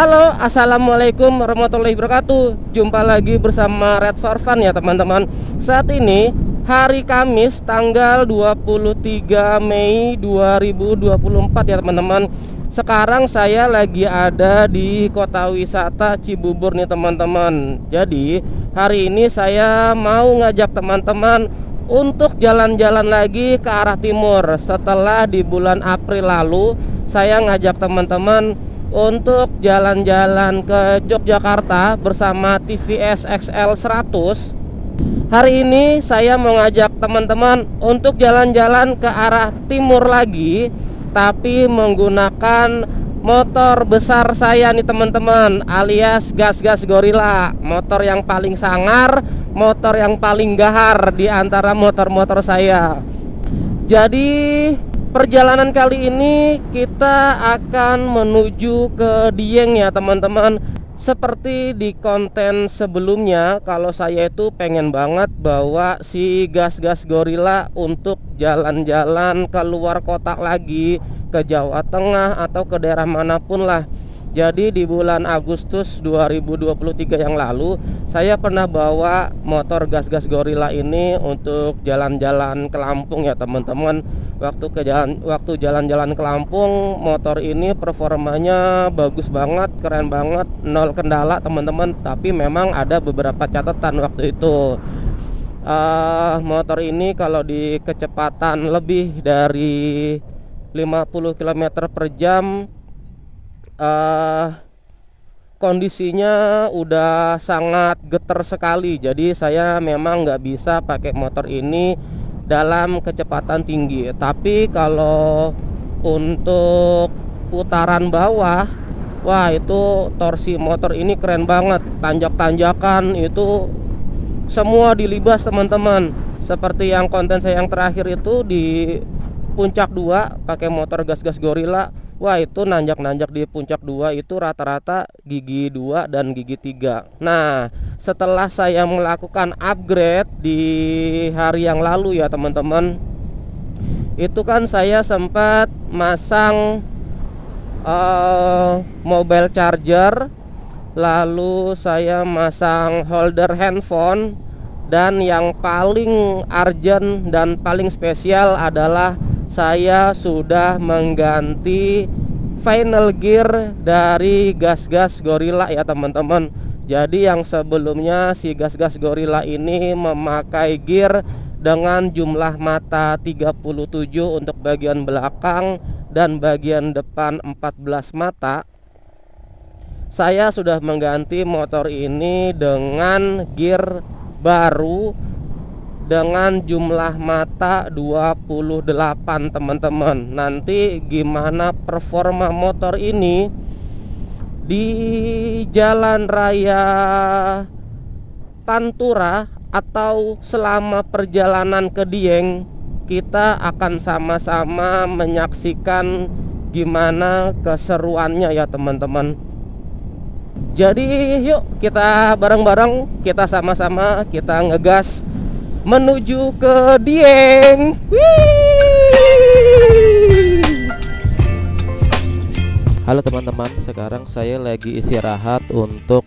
Halo, assalamualaikum warahmatullahi wabarakatuh. Jumpa lagi bersama Red for Fun ya teman-teman. Saat ini hari Kamis tanggal 23 Mei 2024 ya teman-teman. Sekarang saya lagi ada di kota wisata Cibubur nih teman-teman. Jadi hari ini saya mau ngajak teman-teman untuk jalan-jalan lagi ke arah timur. Setelah di bulan April lalu saya ngajak teman-teman untuk jalan-jalan ke Yogyakarta bersama TVS XL 100. Hari ini saya mau ngajak teman-teman untuk jalan-jalan ke arah timur lagi, tapi menggunakan motor besar saya nih teman-teman, alias gas-gas gorila. Motor yang paling sangar, motor yang paling gahar di antara motor-motor saya. Jadi perjalanan kali ini kita akan menuju ke Dieng ya teman-teman. Seperti di konten sebelumnya, kalau saya itu pengen banget bawa si gas-gas gorila untuk jalan-jalan ke luar kota lagi, ke Jawa Tengah atau ke daerah manapun lah. Jadi di bulan Agustus 2023 yang lalu saya pernah bawa motor gas-gas gorila ini untuk jalan-jalan ke Lampung ya teman-teman. Waktu jalan-jalan ke Lampung, motor ini performanya bagus banget, keren banget, nol kendala teman-teman. Tapi memang ada beberapa catatan waktu itu. Motor ini kalau di kecepatan lebih dari 50 km per jam, kondisinya udah sangat getar sekali. Jadi saya memang nggak bisa pakai motor ini dalam kecepatan tinggi. Tapi kalau untuk putaran bawah, wah itu torsi motor ini keren banget. Tanjak-tanjakan itu semua dilibas teman-teman. Seperti yang konten saya yang terakhir itu di Puncak 2 pakai motor gas-gas gorila. Wah itu nanjak-nanjak di Puncak 2 itu rata-rata gigi 2 dan gigi 3. Nah setelah saya melakukan upgrade di hari yang lalu ya teman-teman, itu kan saya sempat masang mobile charger, lalu saya masang holder handphone, dan yang paling urgent dan paling spesial adalah saya sudah mengganti final gear dari gas-gas gorila ya teman-teman. Jadi yang sebelumnya si gas-gas gorila ini memakai gear dengan jumlah mata 37 untuk bagian belakang dan bagian depan 14 mata. Saya sudah mengganti motor ini dengan gear baru dengan jumlah mata 28 teman-teman. Nanti gimana performa motor ini di jalan raya Pantura atau selama perjalanan ke Dieng, kita akan sama-sama menyaksikan gimana keseruannya ya teman-teman. Jadi yuk kita bareng-bareng, kita sama-sama kita ngegas menuju ke Dieng. Halo teman-teman, sekarang saya lagi istirahat untuk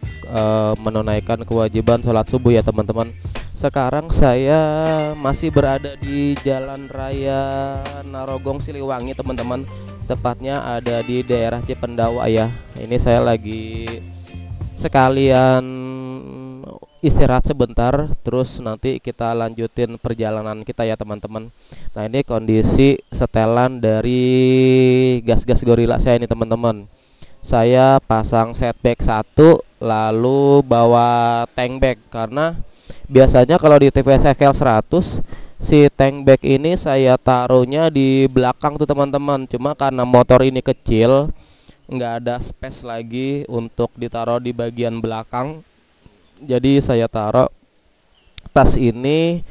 menunaikan kewajiban sholat subuh ya teman-teman. Sekarang saya masih berada di Jalan Raya Narogong Siliwangi teman-teman. Tepatnya ada di daerah Cipendawa ya. Ini saya lagi sekalian istirahat sebentar, terus nanti kita lanjutin perjalanan kita ya teman-teman. Nah ini kondisi setelan dari gas-gas gorila saya ini teman-teman. Saya pasang setback 1, lalu bawa tank bag, karena biasanya kalau di TVS XL 100 si tank bag ini saya taruhnya di belakang tuh teman-teman. Cuma karena motor ini kecil, nggak ada space lagi untuk ditaruh di bagian belakang. Jadi saya taruh tas ini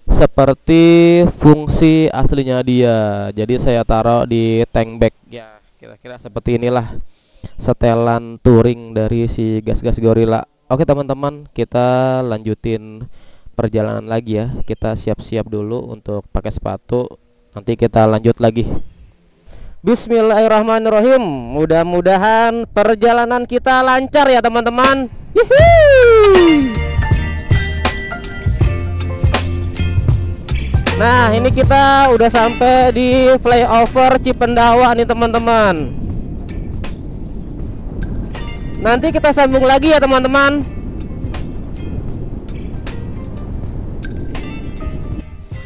seperti fungsi aslinya dia. Jadi saya taruh di tank bag ya, kira-kira seperti inilah setelan touring dari si gas-gas gorila. Oke teman-teman, kita lanjutin perjalanan lagi ya. Kita siap-siap dulu untuk pakai sepatu, nanti kita lanjut lagi. Bismillahirrahmanirrahim. Mudah-mudahan perjalanan kita lancar ya teman-teman. Hihi. Nah, ini kita udah sampai di flyover Cipendawa nih teman-teman. Nanti kita sambung lagi ya teman-teman.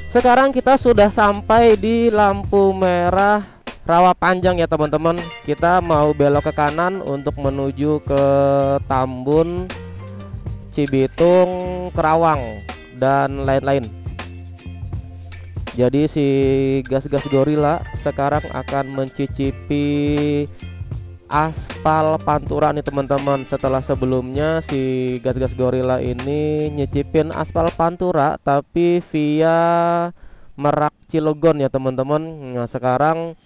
Sekarang kita sudah sampai di lampu merah Rawa Panjang ya teman-teman. Kita mau belok ke kanan untuk menuju ke Tambun, Cibitung, Kerawang, dan lain-lain. Jadi si gas-gas gorila sekarang akan mencicipi aspal Pantura nih teman-teman. Setelah sebelumnya si gas-gas gorila ini nyicipin aspal Pantura tapi via Merak Cilegon ya teman-teman. Nah, sekarang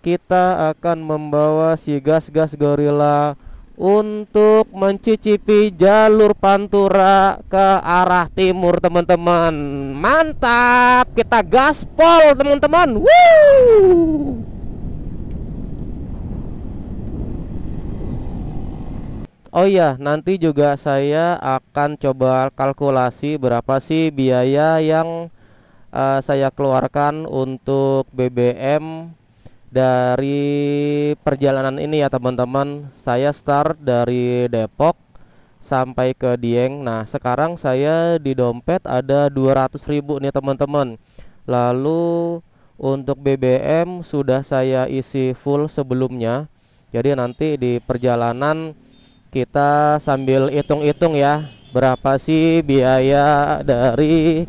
kita akan membawa si gas-gas gorila untuk mencicipi jalur Pantura ke arah timur teman-teman. Mantap, kita gaspol teman-teman. Woo! Oh iya, nanti juga saya akan coba kalkulasi berapa sih biaya yang saya keluarkan untuk BBM dari perjalanan ini ya teman-teman. Saya start dari Depok sampai ke Dieng. Nah, sekarang saya di dompet ada 200.000 nih teman-teman. Lalu untuk BBM sudah saya isi full sebelumnya. Jadi nanti di perjalanan kita sambil hitung-hitung ya, berapa sih biaya dari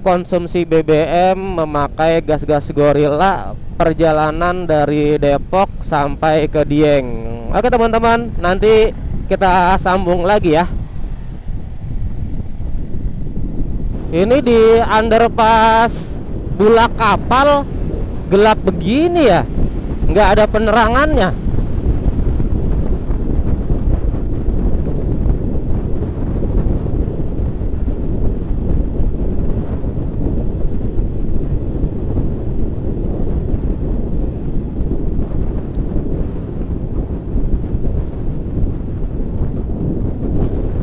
konsumsi BBM memakai gas-gas gorila perjalanan dari Depok sampai ke Dieng. Oke teman-teman, nanti kita sambung lagi ya. Ini di underpass Bulak Kapal gelap begini ya, nggak ada penerangannya.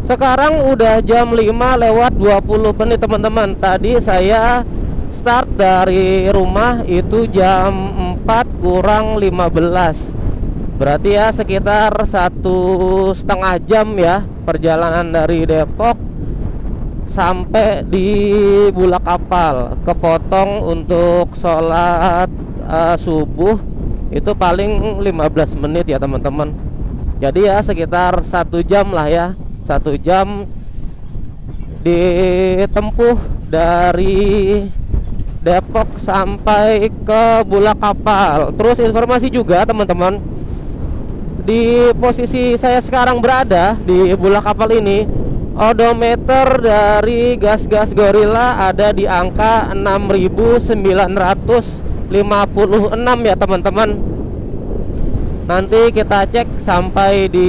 Sekarang udah jam 5:20 teman-teman. Tadi saya start dari rumah itu jam 4:15. Berarti ya sekitar 1,5 jam ya perjalanan dari Depok sampai di Bulak Kapal. Kepotong untuk sholat subuh itu paling 15 menit ya teman-teman. Jadi ya sekitar 1 jam lah ya. 1 jam ditempuh dari Depok sampai ke Bulak Kapal. Terus informasi juga teman-teman, di posisi saya sekarang berada di Bulak Kapal ini, odometer dari gas-gas gorila ada di angka 6.956 ya teman-teman. Nanti kita cek sampai di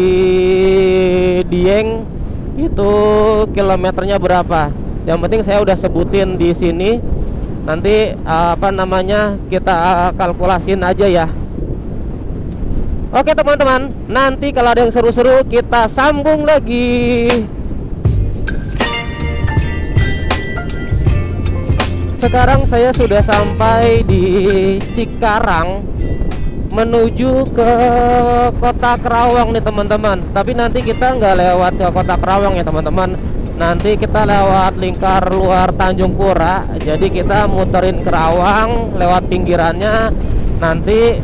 Dieng itu kilometernya berapa. Yang penting saya udah sebutin di sini. Nanti kita kalkulasin aja ya. Oke teman-teman, nanti kalau ada yang seru-seru kita sambung lagi. Sekarang saya sudah sampai di Cikarang menuju ke kota Kerawang nih teman-teman. Tapi nanti kita nggak lewat ke kota Kerawang ya teman-teman. Nanti kita lewat lingkar luar Tanjung Pura. Jadi kita muterin Kerawang lewat pinggirannya. Nanti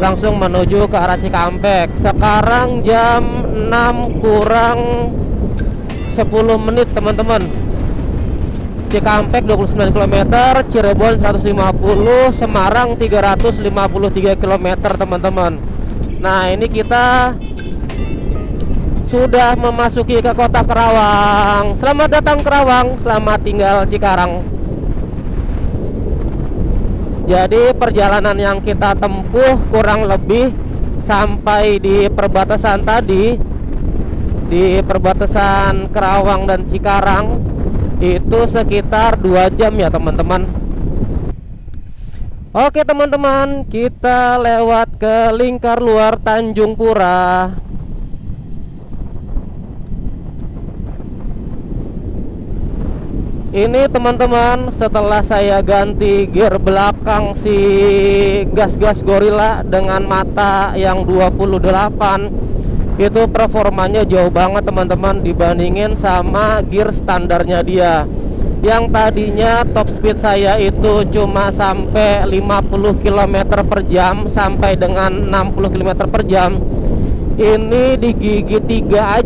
langsung menuju ke arah Cikampek. Sekarang jam 6:10 teman-teman. Cikampek 29 km, Cirebon 150, Semarang 353 km teman-teman. Nah ini kita sudah memasuki ke kota Kerawang. Selamat datang Kerawang, selamat tinggal Cikarang. Jadi perjalanan yang kita tempuh kurang lebih sampai di perbatasan tadi, di perbatasan Kerawang dan Cikarang, itu sekitar 2 jam ya teman-teman. Oke teman-teman, kita lewat ke lingkar luar Tanjung Pura. Ini teman-teman, setelah saya ganti gear belakang si gas-gas Gorilla dengan mata yang 28, itu performanya jauh banget teman-teman dibandingin sama gear standarnya dia. Yang tadinya top speed saya itu cuma sampai 50 km per jam sampai dengan 60 km per jam. Ini di gigi 3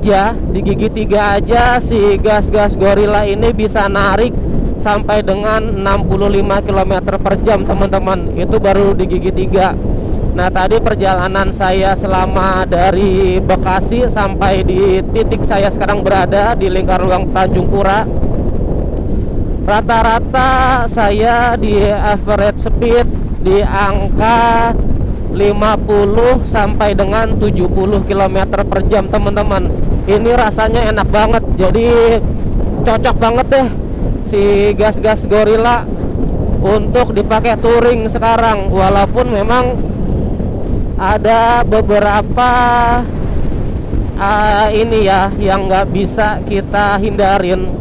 aja, si gas-gas Gorilla ini bisa narik sampai dengan 65 km per jam teman-teman. Itu baru di gigi 3. Nah tadi perjalanan saya selama dari Bekasi sampai di titik saya sekarang berada di lingkar luar Tanjung Pura, rata-rata saya di average speed di angka 50 sampai dengan 70 km per jam teman-teman. Ini rasanya enak banget, jadi cocok banget deh si gas-gas Gorilla untuk dipakai touring sekarang. Walaupun memang ada beberapa ini ya yang nggak bisa kita hindarin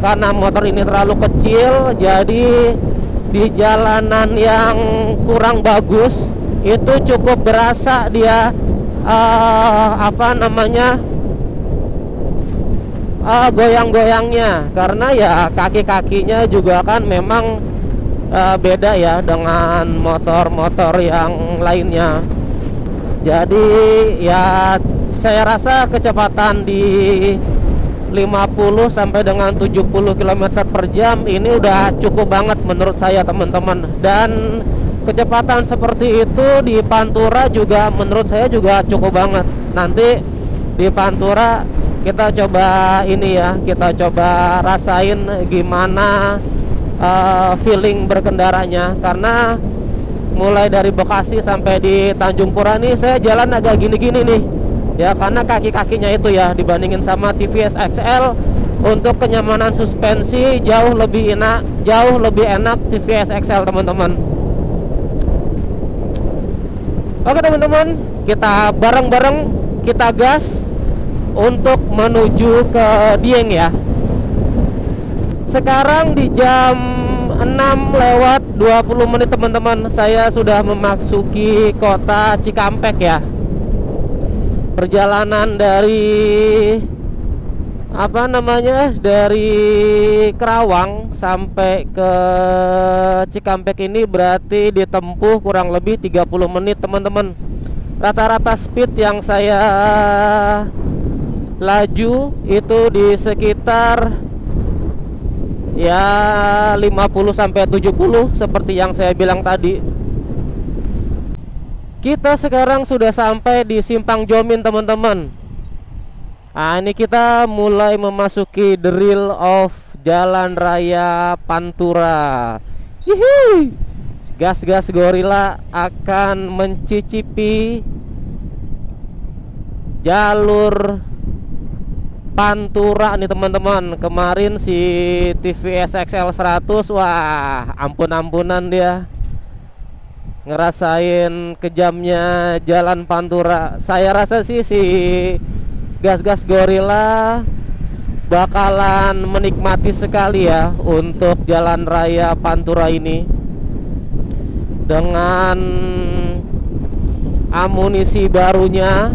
karena motor ini terlalu kecil. Jadi di jalanan yang kurang bagus itu cukup berasa dia goyang-goyangnya, karena ya kaki-kakinya juga kan memang beda ya dengan motor-motor yang lainnya. Jadi ya saya rasa kecepatan di 50 sampai dengan 70 km per jam ini udah cukup banget menurut saya teman-teman. Dan kecepatan seperti itu di Pantura juga menurut saya juga cukup banget. Nanti di Pantura kita coba ini ya, kita coba rasain gimana feeling berkendaranya. Karena mulai dari Bekasi sampai di Tanjung Pura nih saya jalan agak gini-gini nih ya, karena kaki-kakinya itu ya dibandingin sama TVS XL untuk kenyamanan suspensi jauh lebih enak TVS XL teman-teman. Oke teman-teman, kita bareng-bareng kita gas untuk menuju ke Dieng ya. Sekarang di jam 6:20 teman-teman, saya sudah memasuki kota Cikampek ya. Perjalanan dari dari Kerawang sampai ke Cikampek ini berarti ditempuh kurang lebih 30 menit teman-teman. Rata-rata speed yang saya laju itu di sekitar ya 50 sampai 70 seperti yang saya bilang tadi. Kita sekarang sudah sampai di Simpang Jomin teman-teman. Nah ini kita mulai memasuki the real of Jalan Raya Pantura. Hihi. Gas-gas Gorilla akan mencicipi jalur Pantura nih teman-teman. Kemarin si TVS XL 100, wah ampun-ampunan dia ngerasain kejamnya jalan Pantura. Saya rasa sih si gas-gas Gorilla bakalan menikmati sekali ya untuk jalan raya Pantura ini dengan amunisi barunya,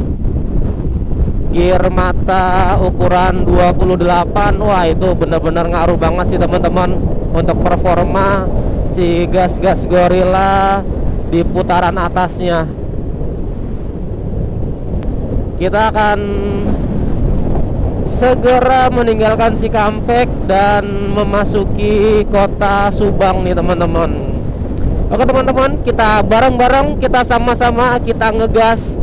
gear mata ukuran 28. Wah itu benar-benar ngaruh banget sih teman-teman untuk performa si gas-gas Gorilla di putaran atasnya. Kita akan segera meninggalkan Cikampek dan memasuki kota Subang nih teman-teman. Oke teman-teman, kita bareng-bareng, kita sama-sama kita ngegas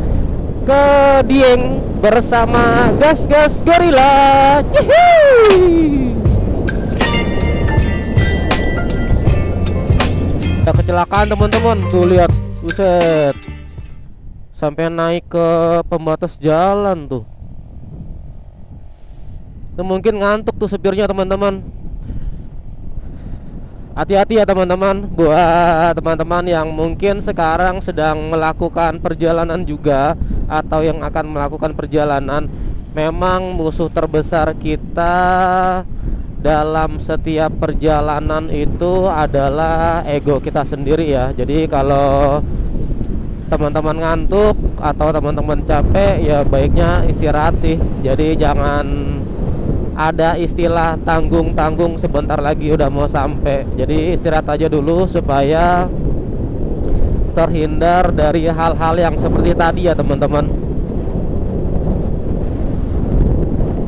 ke Dieng bersama gas-gas Gorilla. Ada kecelakaan teman-teman, tuh lihat, buset, sampai naik ke pembatas jalan tuh. Itu mungkin ngantuk tuh supirnya teman-teman. Hati-hati ya teman-teman, buat teman-teman yang mungkin sekarang sedang melakukan perjalanan juga atau yang akan melakukan perjalanan. Memang musuh terbesar kita dalam setiap perjalanan itu adalah ego kita sendiri ya. Jadi kalau teman-teman ngantuk atau teman-teman capek, ya baiknya istirahat sih. Jadi jangan ada istilah tanggung-tanggung sebentar lagi udah mau sampai. Jadi istirahat aja dulu supaya terhindar dari hal-hal yang seperti tadi ya teman-teman.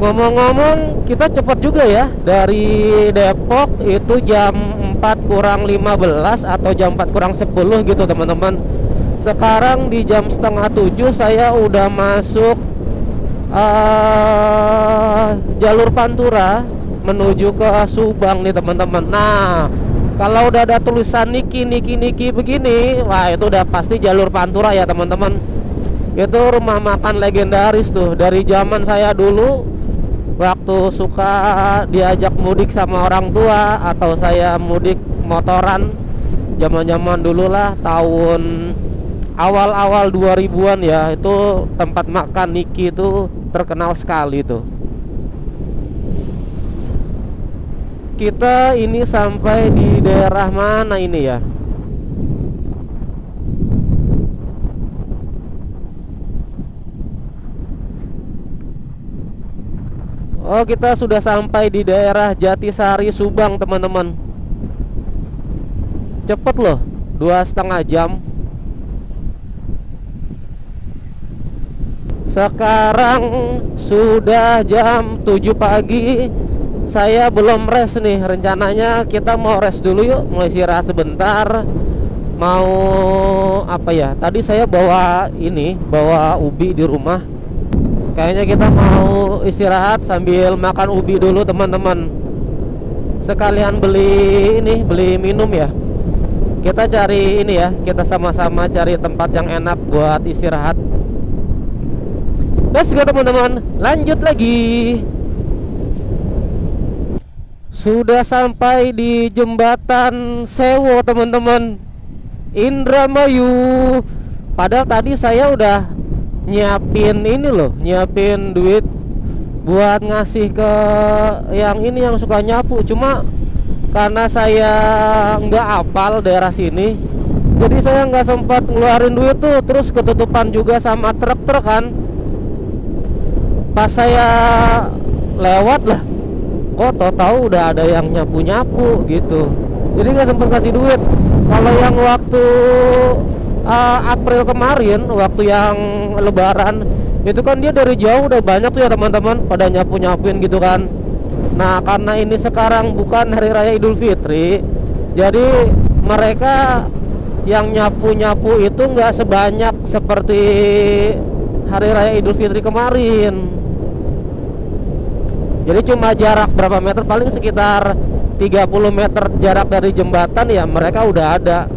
Ngomong-ngomong, kita cepat juga ya. Dari Depok itu jam 4 kurang 15 atau jam 4 kurang 10 gitu teman-teman. Sekarang di jam setengah 7 saya udah masuk jalur Pantura menuju ke Subang nih teman-teman. Nah, kalau udah ada tulisan Niki begini, wah itu udah pasti jalur Pantura ya teman-teman. Itu rumah makan legendaris tuh dari zaman saya dulu waktu suka diajak mudik sama orang tua atau saya mudik motoran zaman-zaman dulu lah, tahun awal-awal 2000-an ya. Itu tempat makan Niki itu terkenal sekali tuh. Kita ini sampai di daerah mana ini ya? Oh, kita sudah sampai di daerah Jatisari Subang teman-teman. Cepet loh, 2,5 jam. Sekarang sudah jam 7 pagi. Saya belum rest nih. Rencananya kita mau rest dulu yuk. Mau istirahat sebentar. Mau apa ya? Tadi saya bawa ubi di rumah. Kayaknya kita mau istirahat sambil makan ubi dulu teman-teman. Sekalian beli minum ya. Kita cari ini ya. Kita sama-sama cari tempat yang enak buat istirahat. Let's go teman-teman, lanjut lagi. Sudah sampai di jembatan Sewo teman-teman, Indramayu. Padahal tadi saya udah nyiapin nyiapin duit buat ngasih ke yang ini yang suka nyapu. Cuma karena saya nggak hafal daerah sini, jadi saya nggak sempat ngeluarin duit tuh. Terus ketutupan juga sama truk-truk kan. Pas saya lewat lah, kok tahu udah ada yang nyapu-nyapu gitu. Jadi nggak sempat kasih duit. Kalau yang waktu April kemarin, waktu yang Lebaran, itu kan dia dari jauh udah banyak tuh ya teman-teman pada nyapu-nyapuin gitu kan. Nah, karena ini sekarang bukan Hari Raya Idul Fitri, jadi mereka yang nyapu-nyapu itu nggak sebanyak seperti Hari Raya Idul Fitri kemarin. Jadi cuma jarak berapa meter, paling sekitar 30 meter jarak dari jembatan ya mereka udah ada.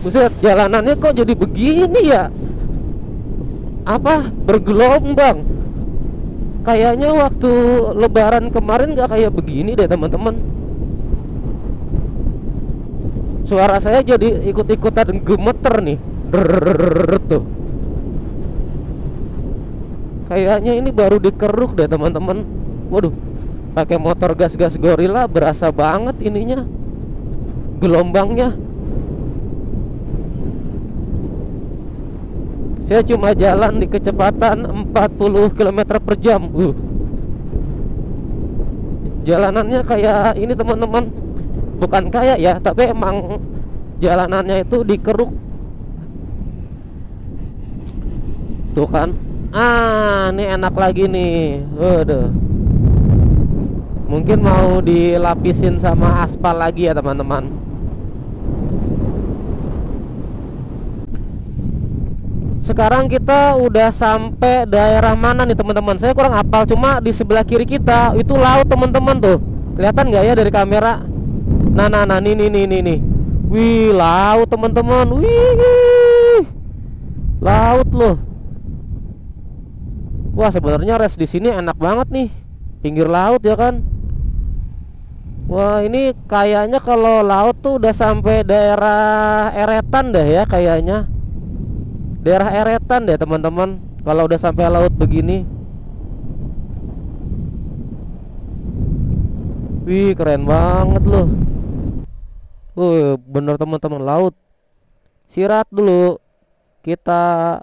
Buset, jalanannya kok jadi begini ya? Apa? Bergelombang. Kayaknya waktu Lebaran kemarin gak kayak begini deh teman-teman. Suara saya jadi ikut-ikutan gemeter nih. Tuh. Kayaknya ini baru dikeruk deh teman-teman. Waduh, pakai motor gas-gas gorila berasa banget ininya, gelombangnya. Saya cuma jalan di kecepatan 40 km per jam. Jalanannya kayak ini teman-teman. Bukan kayak ya, tapi emang jalanannya itu dikeruk. Tuh kan. Ini enak lagi nih. Waduh. Mungkin mau dilapisin sama aspal lagi ya teman-teman. Sekarang kita udah sampai daerah mana nih teman-teman? Saya kurang hafal, cuma di sebelah kiri kita itu laut teman-teman tuh. Kelihatan nggak ya dari kamera? Nah, nih. Wih, laut teman-teman. Wih, laut loh. Wah, sebenarnya rest di sini enak banget nih, pinggir laut ya kan. Wah, ini kayaknya kalau laut tuh udah sampai daerah Eretan deh ya kayaknya. Daerah Eretan deh teman-teman. Kalau udah sampai laut begini. Wih, keren banget loh. Bener teman-teman, laut. Istirahat dulu. Kita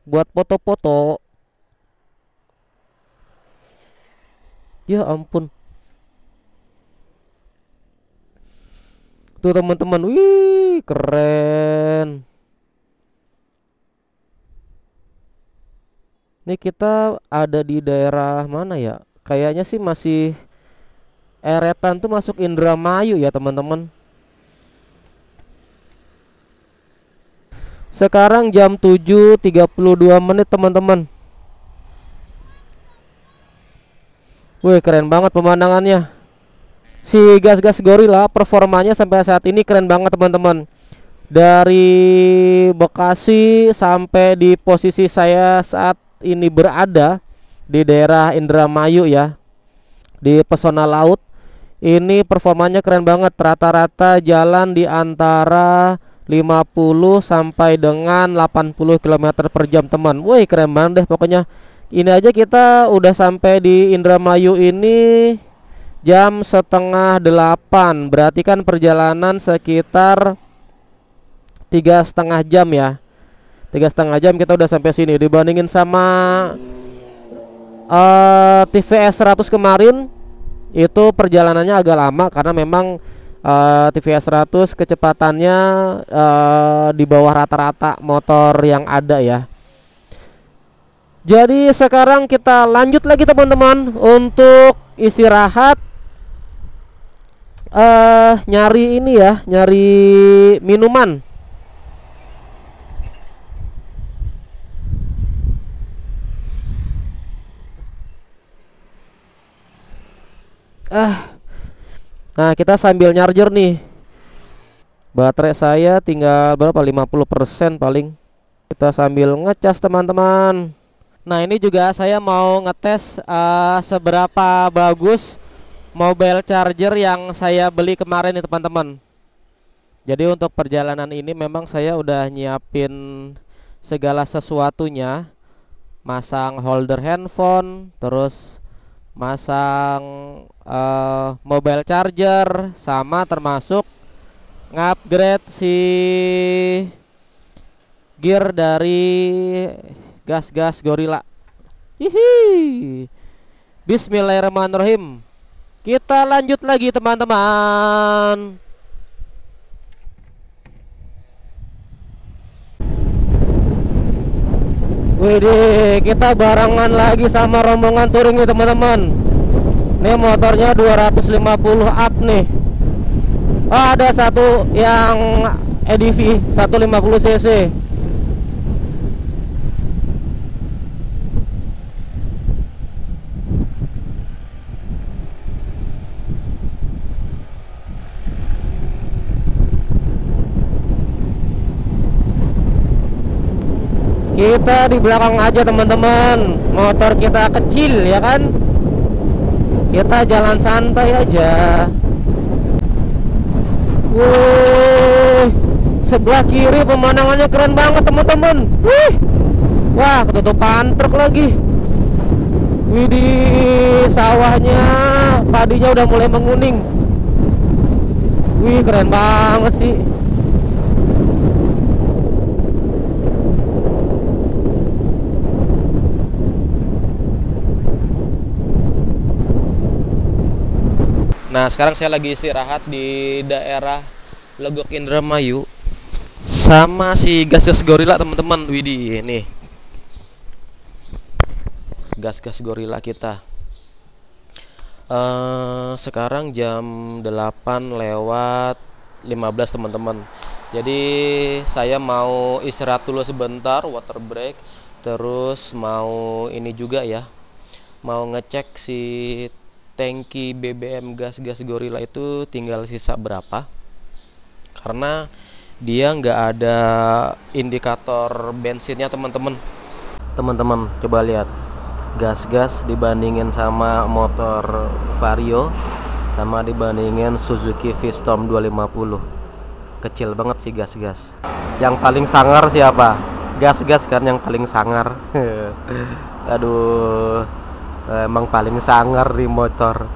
buat foto-foto. Ya ampun. Tuh teman-teman, wih, keren. Ini kita ada di daerah mana ya? Kayaknya sih masih Eretan tuh masuk Indramayu ya teman-teman. Sekarang jam 7.32 teman-teman. Wih, keren banget pemandangannya. Si gas-gas gorila performanya sampai saat ini keren banget teman-teman. Dari Bekasi sampai di posisi saya saat ini berada di daerah Indramayu ya, di pesona laut. Ini performanya keren banget. Rata-rata jalan di antara 50 sampai dengan 80 km per jam teman. Wih, keren banget deh pokoknya. Ini aja kita udah sampai di Indramayu ini jam setengah 8. Berarti kan perjalanan sekitar 3,5 jam ya. 3,5 jam kita udah sampai sini. Dibandingin sama TVS 100 kemarin, itu perjalanannya agak lama karena memang TVS 100 kecepatannya di bawah rata-rata motor yang ada ya. Jadi sekarang kita lanjut lagi teman-teman untuk istirahat, nyari ini ya, nyari minuman. Nah, kita sambil charger nih. Baterai saya tinggal berapa? 50% paling. Kita sambil ngecas teman-teman. Nah, ini juga saya mau ngetes seberapa bagus mobile charger yang saya beli kemarin nih teman-teman. Jadi untuk perjalanan ini memang saya udah nyiapin segala sesuatunya. Masang holder handphone, terus masang mobile charger, sama termasuk ngupgrade si gear dari gas-gas gorila. Hihi. Bismillahirrahmanirrahim. Kita lanjut lagi teman-teman. Widih, kita barengan lagi sama rombongan touring nih teman-teman. Ini motornya 250 up nih. Oh, ada satu yang EDV 150 cc. Kita di belakang aja teman-teman. Motor kita kecil ya kan. Kita jalan santai aja. Wuh, sebelah kiri pemandangannya keren banget teman-teman. Wah, ketutupan truk lagi. Widih, sawahnya, padinya udah mulai menguning. Wih, keren banget sih. Nah, sekarang saya lagi istirahat di daerah Legok Indramayu sama si gas-gas gorila teman-teman. Widih, nih gas-gas gorila kita. Sekarang jam 8:15 teman-teman. Jadi saya mau istirahat dulu sebentar, water break. Terus mau ini juga ya, mau ngecek si tangki BBM gas-gas gorila itu tinggal sisa berapa, karena dia nggak ada indikator bensinnya teman-teman. Teman-teman coba lihat, gas-gas dibandingin sama motor Vario, sama dibandingin Suzuki V-Storm 250. Kecil banget sih gas-gas. Yang paling sangar siapa? Gas-gas kan yang paling sangar. Aduh, emang paling sangar di motor.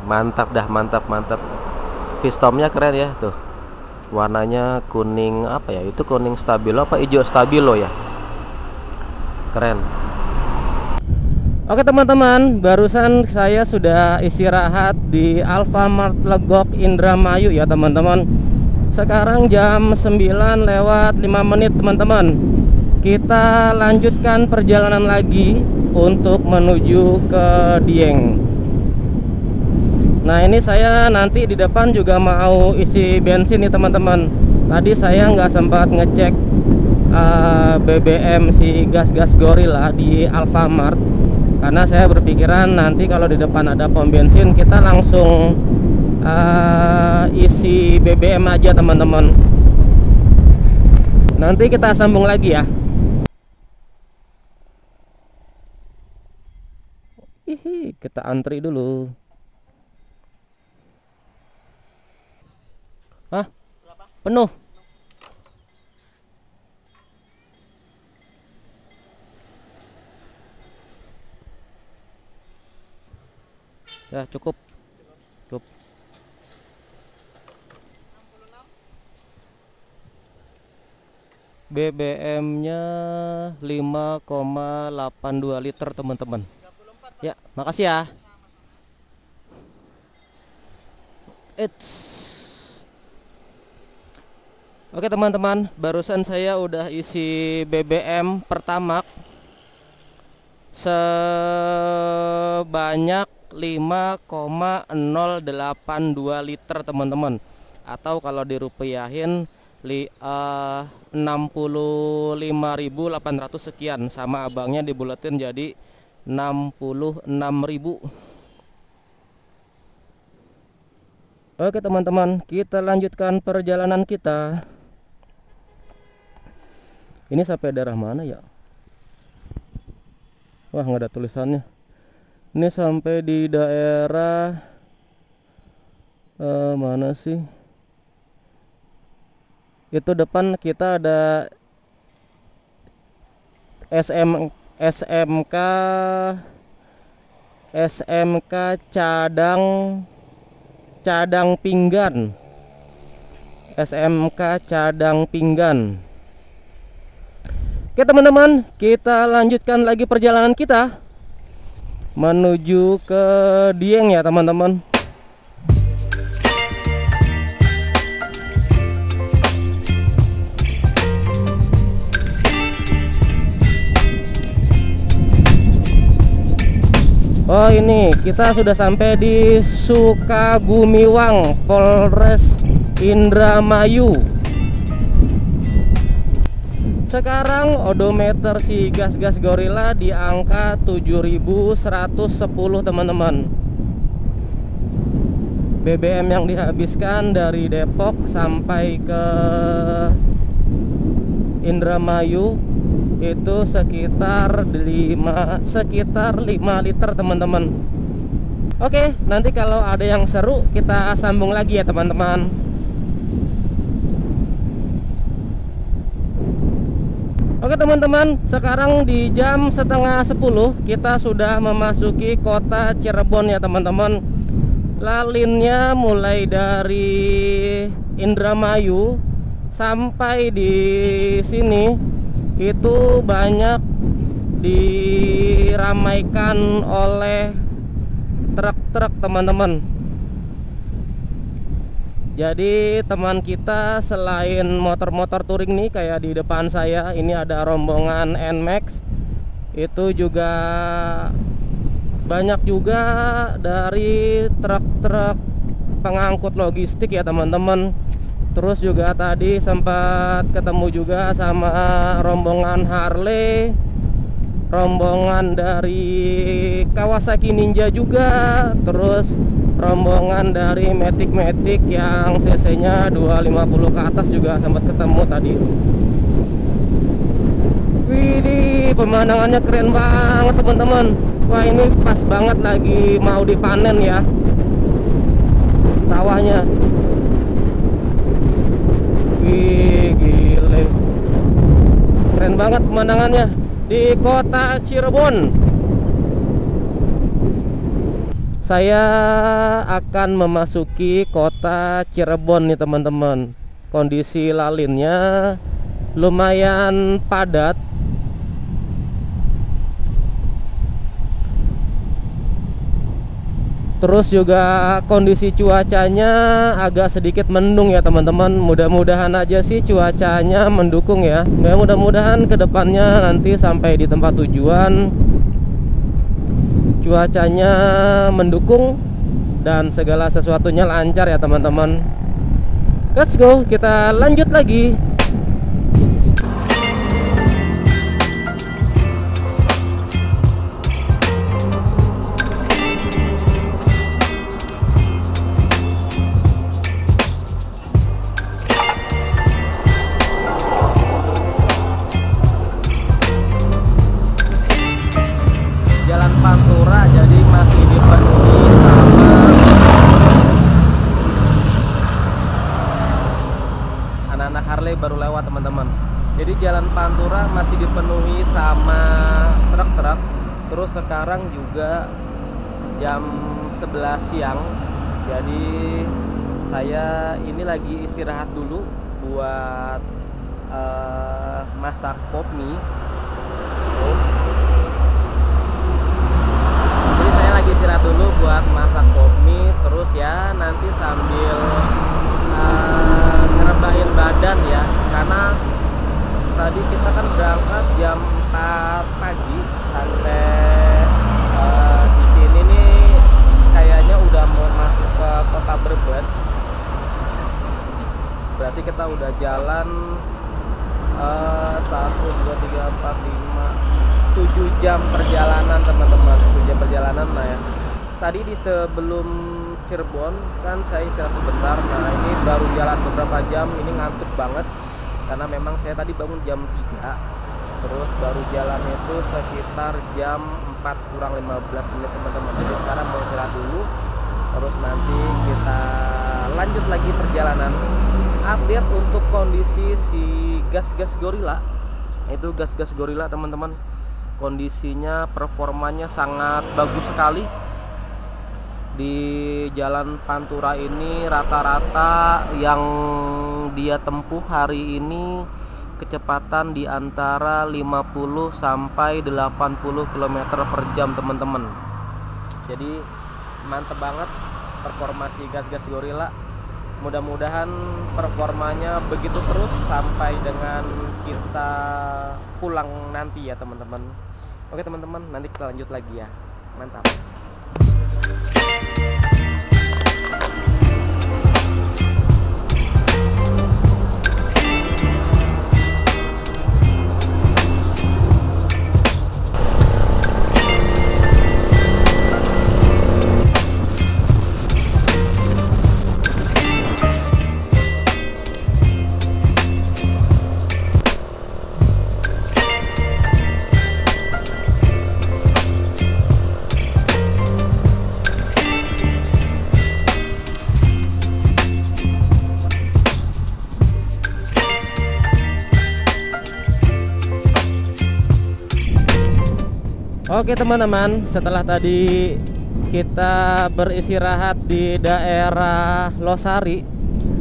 Mantap dah, mantap. V-Stormnya keren ya tuh. Warnanya kuning apa ya? Itu kuning stabilo apa hijau stabilo ya? Keren. Oke teman-teman, barusan saya sudah istirahat di Alfamart Legok Indramayu ya teman-teman. Sekarang jam 9 lewat 5 menit teman-teman. Kita lanjutkan perjalanan lagi untuk menuju ke Dieng. Nah ini saya nanti di depan juga mau isi bensin nih teman-teman. Tadi saya nggak sempat ngecek BBM si gas-gas gorilla di Alfamart, karena saya berpikiran nanti kalau di depan ada pom bensin kita langsung isi BBM aja teman-teman. Nanti kita sambung lagi ya. Hihi, kita antri dulu. Hah? Penuh. Ya cukup. BBM-nya 5,82 liter teman-teman. Ya, makasih ya. Oke teman-teman, barusan saya udah isi BBM Pertamax sebanyak 5,082 liter teman-teman, atau kalau dirupiahin 65.800 sekian, sama abangnya dibuletin jadi 66.000. Oke teman-teman, kita lanjutkan perjalanan kita. Ini sampai daerah mana ya? Wah, nggak ada tulisannya. Ini sampai di daerah mana sih? Itu depan kita ada SMK Cadang Pinggan. SMK Cadang Pinggan. Oke teman-teman, kita lanjutkan lagi perjalanan kita menuju ke Dieng ya teman-teman. Oh ini kita sudah sampai di Sukagumiwang, Polres Indramayu. Sekarang odometer si gas-gas gorilla di angka 7.110 teman-teman. BBM yang dihabiskan dari Depok sampai ke Indramayu itu sekitar 5 liter teman-teman. Oke, nanti kalau ada yang seru kita sambung lagi ya teman-teman. Oke teman-teman, sekarang di jam setengah 10 kita sudah memasuki kota Cirebon ya teman-teman. Lalinnya mulai dari Indramayu sampai di sini itu banyak diramaikan oleh truk-truk teman-teman. Jadi teman kita selain motor-motor touring nih kayak di depan saya ini ada rombongan NMAX, itu juga banyak juga dari truk-truk pengangkut logistik ya teman-teman. Terus juga tadi sempat ketemu juga sama rombongan Harley, rombongan dari Kawasaki Ninja juga, terus rombongan dari Matic yang cc-nya 250 ke atas juga sempat ketemu tadi. Widih, pemandangannya keren banget teman-teman. Wah, ini pas banget lagi mau dipanen ya sawahnya. Wih, gile, keren banget pemandangannya di kota Cirebon. Saya akan memasuki kota Cirebon nih teman-teman. Kondisi lalinnya lumayan padat. Terus juga kondisi cuacanya agak sedikit mendung ya teman-teman. Mudah-mudahan aja sih cuacanya mendukung ya. Mudah-mudahan kedepannya nanti sampai di tempat tujuan cuacanya mendukung dan segala sesuatunya lancar ya teman-teman. Let's go, kita lanjut lagi. Jalan Pantura jadi masih dipenuhi sama anak-anak Harley baru lewat teman-teman. Jadi jalan Pantura masih dipenuhi sama truk-truk. Terus sekarang juga jam 11 siang. Jadi saya ini lagi istirahat dulu buat masak pop mie. Istirahat dulu buat masak kopi, terus ya nanti sambil ngerebahin badan ya, karena tadi kita kan berangkat jam 4 pagi sampai di sini nih kayaknya udah mau masuk ke kota Brebes. Berarti kita udah jalan 1, 2, 3, 4, 5 7 jam perjalanan teman-teman. 7 jam perjalanan lah ya. Tadi di sebelum Cirebon kan saya istirahat sebentar. Nah ini baru jalan beberapa jam, ini ngantuk banget karena memang saya tadi bangun jam 3. Terus baru jalan itu sekitar jam 4 kurang 15 menit teman-teman. Jadi sekarang mau istirahat dulu, terus nanti kita lanjut lagi perjalanan. Update untuk kondisi si gas-gas gorila. Itu gas-gas gorila teman-teman. Kondisinya, performanya sangat bagus sekali. Di jalan Pantura ini rata-rata yang dia tempuh hari ini kecepatan di antara 50 sampai 80 km per jam teman-teman. Jadi mantep banget performasi gas-gas gorila. Mudah-mudahan performanya begitu terus sampai dengan kita pulang nanti ya teman-teman. Oke teman-teman, nanti kita lanjut lagi ya. Mantap. Oke teman-teman, setelah tadi kita beristirahat di daerah Losari,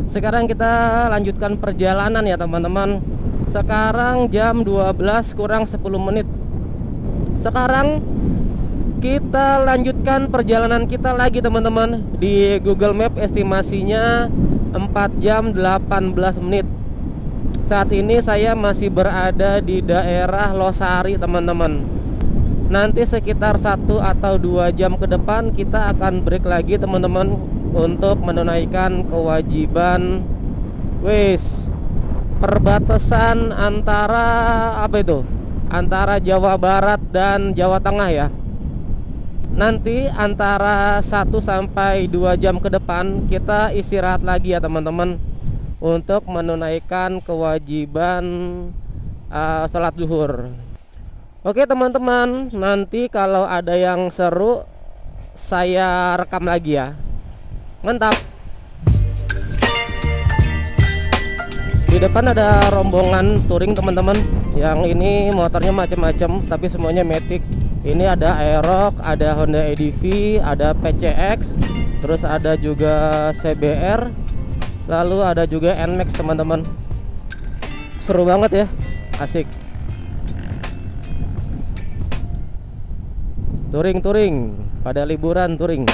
sekarang kita lanjutkan perjalanan ya teman-teman. Sekarang jam 12 kurang 10 menit. Sekarang kita lanjutkan perjalanan kita lagi teman-teman. Di Google Map estimasinya 4 jam 18 menit. Saat ini saya masih berada di daerah Losari teman-teman. Nanti sekitar 1 atau 2 jam ke depan kita akan break lagi teman-teman untuk menunaikan kewajiban perbatasan antara antara Jawa Barat dan Jawa Tengah ya. Nanti antara 1 sampai 2 jam ke depan kita istirahat lagi ya teman-teman untuk menunaikan kewajiban sholat zuhur. Oke teman-teman, nanti kalau ada yang seru saya rekam lagi ya. Mantap. Di depan ada rombongan touring teman-teman. Yang ini motornya macam-macam tapi semuanya Matic. Ini ada Aerox, ada Honda EDV, ada PCX, terus ada juga CBR, lalu ada juga NMAX teman-teman. Seru banget ya, asik. Touring, pada liburan touring.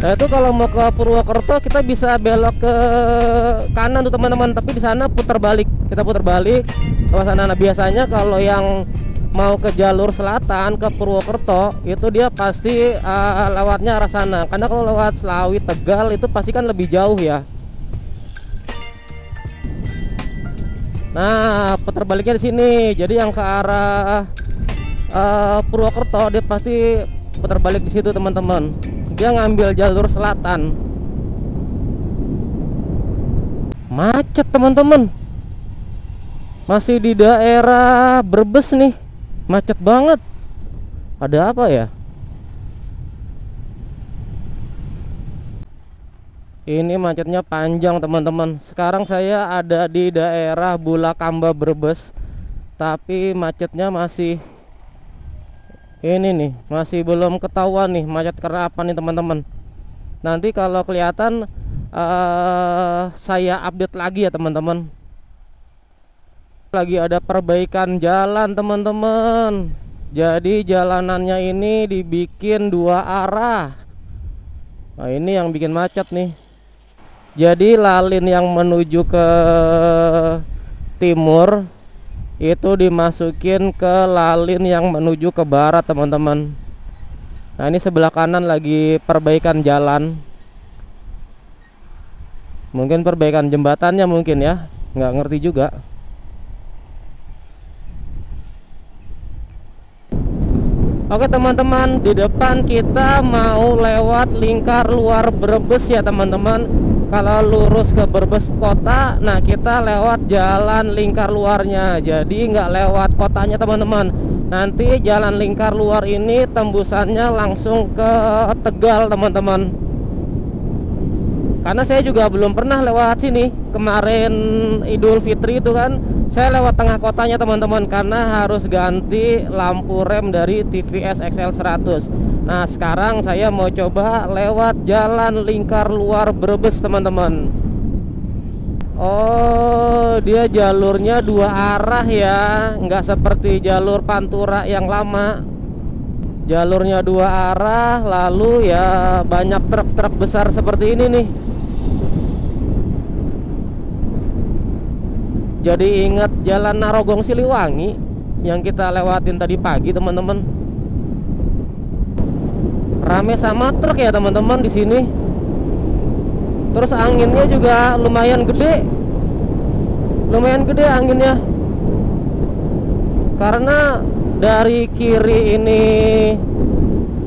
Nah itu kalau mau ke Purwokerto kita bisa belok ke kanan tuh teman-teman, tapi di sana putar balik. Kita putar balik ke sana. Nah biasanya kalau yang mau ke jalur selatan ke Purwokerto itu dia pasti lewatnya arah sana. Karena kalau lewat Slawi Tegal itu pasti kan lebih jauh ya. Nah putar baliknya di sini. Jadi yang ke arah Purwokerto dia pasti putar balik di situ teman-teman. Dia ngambil jalur selatan. Macet teman-teman. Masih di daerah Brebes nih. Macet banget. Ada apa ya? Ini macetnya panjang teman-teman. Sekarang saya ada di daerah Bulakamba Brebes, tapi macetnya masih ini nih, masih belum ketahuan nih macet karena apa nih teman-teman. Nanti kalau kelihatan saya update lagi ya teman-teman. Lagi ada perbaikan jalan teman-teman. Jadi jalanannya ini dibikin 2 arah. Nah ini yang bikin macet nih. Jadi lalin yang menuju ke timur itu dimasukin ke lalin yang menuju ke barat teman-teman. Nah ini sebelah kanan lagi perbaikan jalan. Mungkin perbaikan jembatannya mungkin ya, nggak ngerti juga. Oke teman-teman, di depan kita mau lewat lingkar luar Brebes ya teman-teman. Kalau lurus ke Brebes kota, nah kita lewat jalan lingkar luarnya. Jadi nggak lewat kotanya teman-teman. Nanti jalan lingkar luar ini tembusannya langsung ke Tegal teman-teman. Karena saya juga belum pernah lewat sini. Kemarin Idul Fitri itu kan saya lewat tengah kotanya teman-teman, karena harus ganti lampu rem dari TVS XL 100. Nah sekarang saya mau coba lewat jalan lingkar luar Brebes teman-teman. Oh dia jalurnya 2 arah ya, nggak seperti jalur Pantura yang lama. Jalurnya 2 arah, lalu ya banyak truk-truk besar seperti ini nih. Jadi ingat jalan Narogong Siliwangi yang kita lewatin tadi pagi teman-teman. Rame sama truk ya teman-teman di sini. Terus anginnya juga lumayan gede. Lumayan gede anginnya. Karena dari kiri ini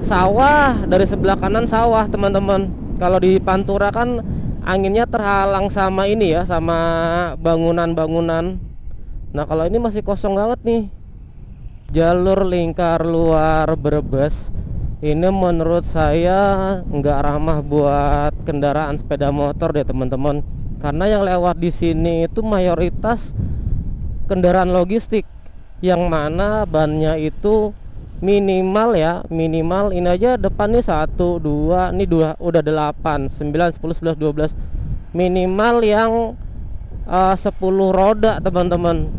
sawah, dari sebelah kanan sawah teman-teman. Kalau di Pantura kan anginnya terhalang sama ini ya, sama bangunan-bangunan. Nah kalau ini masih kosong banget nih. Jalur lingkar luar Brebes ini menurut saya nggak ramah buat kendaraan sepeda motor deh teman-teman. Karena yang lewat di sini itu mayoritas kendaraan logistik, yang mana bannya itu minimal ya, minimal ini aja depan nih 1, 2, ini 2 udah 8, 9, 10, 11, 12, minimal yang 10 roda teman-teman.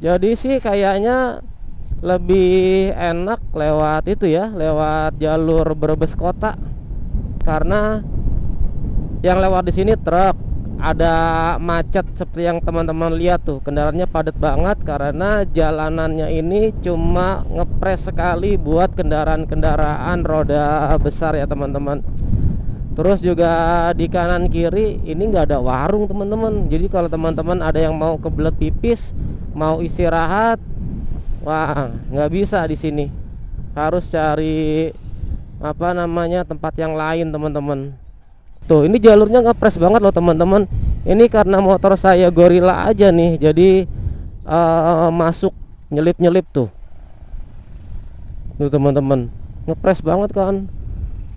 Jadi sih kayaknya lebih enak lewat itu ya, lewat jalur Brebes kota. Karena yang lewat di sini truk, ada macet seperti yang teman-teman lihat tuh, kendaraannya padat banget karena jalanannya ini cuma ngepres sekali buat kendaraan-kendaraan roda besar ya teman-teman. Terus juga di kanan kiri ini nggak ada warung teman-teman. Jadi kalau teman-teman ada yang mau kebelet pipis, mau istirahat, wah nggak bisa di sini. Harus cari apa namanya tempat yang lain teman-teman. Tuh ini jalurnya ngepres banget loh teman-teman. Ini karena motor saya Gorilla aja nih, jadi masuk nyelip-nyelip tuh. Tuh teman-teman, ngepres banget kan.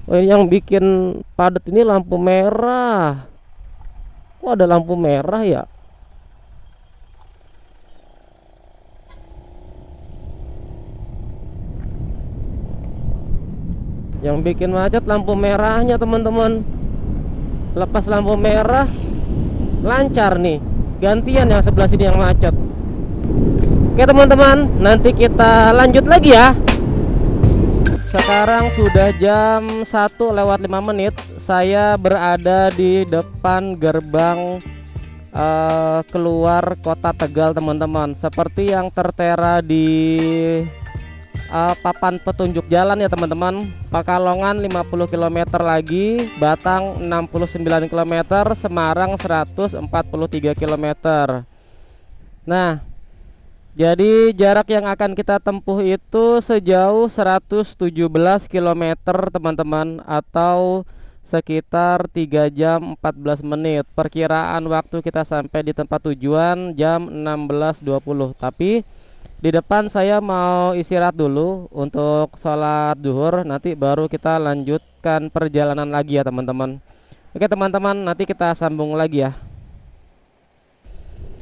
Oh, ini yang bikin padat ini lampu merah. Kok ada lampu merah ya? Yang bikin macet lampu merahnya teman-teman. Lepas lampu merah lancar nih. Gantian yang sebelah sini yang macet. Oke teman-teman, nanti kita lanjut lagi ya. Sekarang sudah jam 1:05. Saya berada di depan gerbang keluar kota Tegal teman-teman. Seperti yang tertera di papan petunjuk jalan ya teman-teman. Pekalongan 50 km lagi, Batang 69 km, Semarang 143 km. Nah, jadi jarak yang akan kita tempuh itu sejauh 117 km teman-teman, atau sekitar 3 jam 14 menit. Perkiraan waktu kita sampai di tempat tujuan jam 16.20. Tapi di depan saya mau istirahat dulu untuk sholat zuhur, nanti baru kita lanjutkan perjalanan lagi ya teman-teman. Oke teman-teman, nanti kita sambung lagi ya.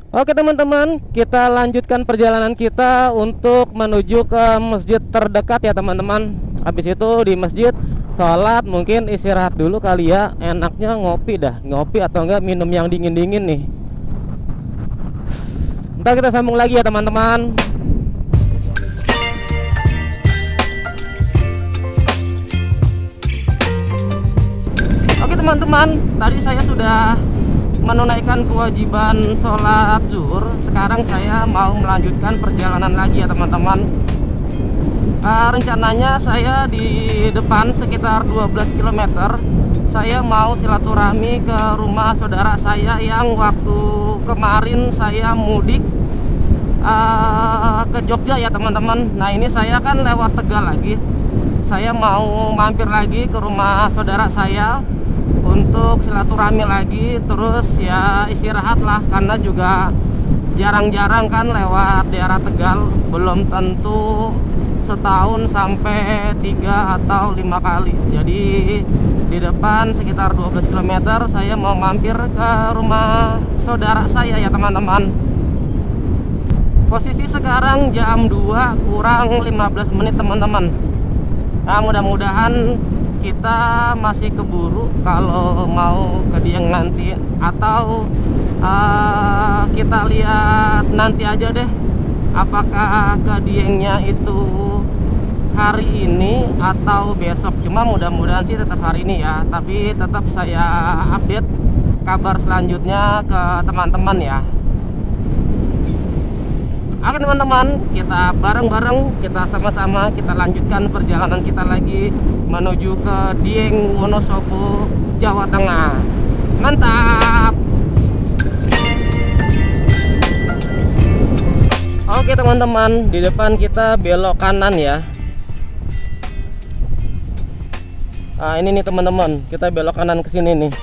Oke teman-teman, kita lanjutkan perjalanan kita untuk menuju ke masjid terdekat ya teman-teman. Habis itu di masjid sholat, mungkin istirahat dulu kali ya. Enaknya ngopi dah, ngopi atau enggak minum yang dingin-dingin nih. Ntar kita sambung lagi ya teman-teman. Oke teman-teman, tadi saya sudah menunaikan kewajiban sholat zuhur. Sekarang saya mau melanjutkan perjalanan lagi ya teman-teman. Rencananya saya di depan sekitar 12 km. Saya mau silaturahmi ke rumah saudara saya yang waktu kemarin saya mudik ke Jogja ya teman-teman. Nah ini saya kan lewat Tegal lagi. Saya mau mampir lagi ke rumah saudara saya untuk silaturahmi lagi, terus ya istirahat lah, karena juga jarang-jarang kan lewat daerah Tegal, belum tentu setahun sampai 3 atau 5 kali. Jadi di depan sekitar 12 km saya mau mampir ke rumah saudara saya ya teman-teman. Posisi sekarang jam 2 kurang 15 menit teman-teman. Nah mudah-mudahan kita masih keburu kalau mau ke Dieng nanti, atau kita lihat nanti aja deh apakah ke Diengnya itu hari ini atau besok. Cuma mudah-mudahan sih tetap hari ini ya, tapi tetap saya update kabar selanjutnya ke teman-teman ya. Oke teman-teman, kita bareng-bareng, kita sama-sama kita lanjutkan perjalanan kita lagi menuju ke Dieng Wonosobo, Jawa Tengah. Mantap. Oke teman-teman, di depan kita belok kanan ya. Nah ini nih teman-teman, kita belok kanan ke sini nih.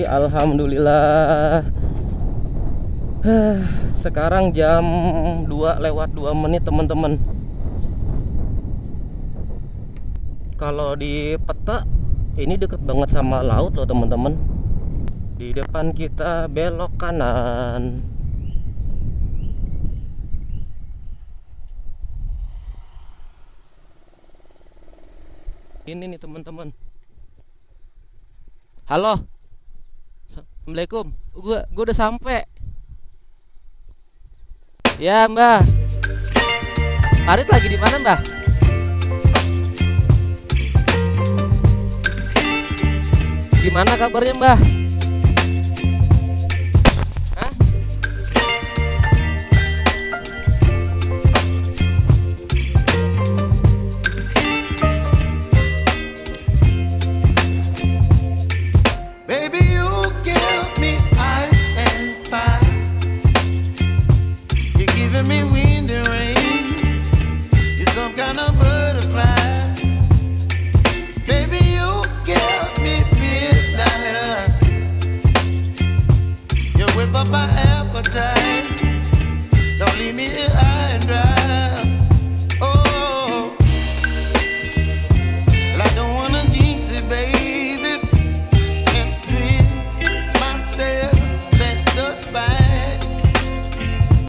Alhamdulillah. Sekarang jam 2:02 teman-teman. Kalau di peta ini deket banget sama laut loh teman-teman. Di depan kita belok kanan. Ini nih teman-teman. Halo, assalamualaikum. Gua udah sampai. Ya Mbah. Arit lagi di mana Mbah? Gimana kabarnya Mbah? Hah? Papa